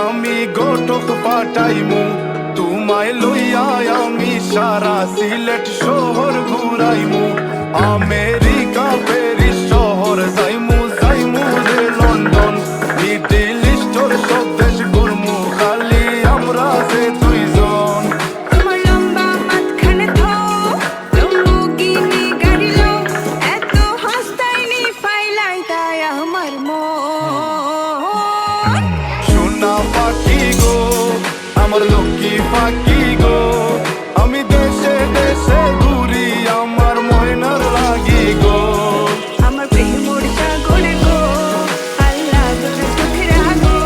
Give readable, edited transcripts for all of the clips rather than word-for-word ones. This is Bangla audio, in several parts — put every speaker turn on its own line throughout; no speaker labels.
আমি গোটক পাঠাইমু তোমায় লইয়া আমি সারা সিলেট শহর ঘুরাইমু আমেরিকা প্যারিস শহর যাইমু যাইমু রে লন্ডন মিডল ইস্টর সব দেশ ঘুরমু খালি আমরা যে দুইজন
আমার লম্বা মাঝখানে লম্বুগিনি গাড়ি লো এত হাসতাইনি ফাইলাই তাই আমার মন
সোনা পাখি গো আমার লক্ষ্মী পাখি গো আমি দেশে দেশে ঘুরি আমার ময়নার লাগি গো
আমার প্রেমর সাগরে গো আল্লাহ তোর চোখে রাখো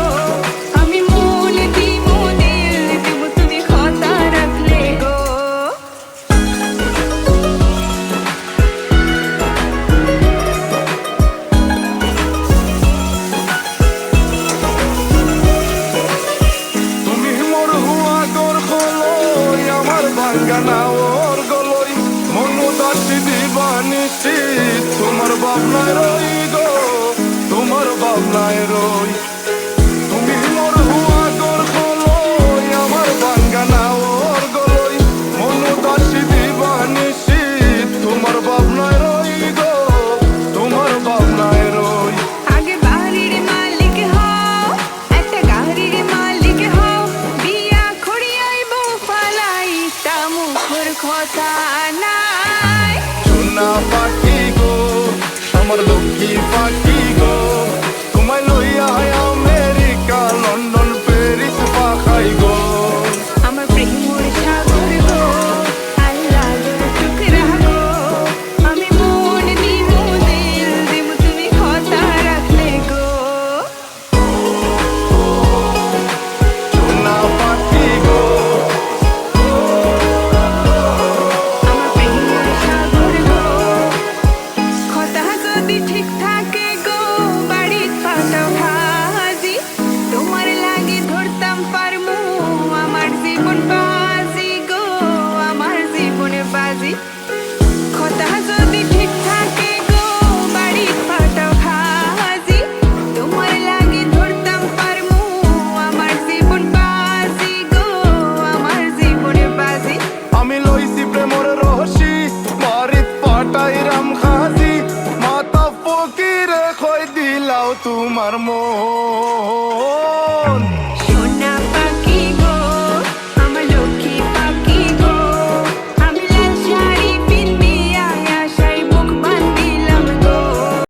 আমি মন দিমু দিল দিব তুমি কথা রাখলে গো
তুমি মোর হুয়া গর খলই আমার বাঙ্গানা ওর গলই মনু দাসি দিবানিছি তোমার ভাবনায় রই গো তোমার ভাবনায় রই তুমি মোর হুয়া গর খলই আমার বাঙ্গানা ওর গলই মনু দাসি দিবানিছি তোমার ভাবনায় রই গো তোমার ভাবনায় রই
আগে বাড়ির মালিক হও একটা গাড়ির মালিক হও বিয়া খড়িয়াইব পালাই তা মুখর কথা নাই
সোনা পাখি গো আমার লক্ষ্মী পাখি গো তোমায় লইয়া আমেরিকা লন্ডন প্যারিস পাখাই গো
আমার প্রেমর সাগর গো আল্লাহ তোর চোখে রাখো আমি মন দিমু দিল দিব তুমি কথা রাখলে গো
সোনা পাখি গো
আমার প্রেমর সাগর গো কথা যদি ঠিক থাকে গো বাড়িত পাঠাও হাজি তোমার লাগি ধরতাম পারমু আমার জীবন বাজি গো আমার জীবনে বাজি কথা যদি ঠিক থাকে গো বাড়িত পাঠাও হাজি তোমার লাগি ধরতাম পারমু আমার জীবন বাজি গো আমার জীবনে বাজি
আমি লইছি প্রেমর রহসি বাড়িত পাটাই রাম খাজি মাতা ফকিরে খই দিলাও তোমার মন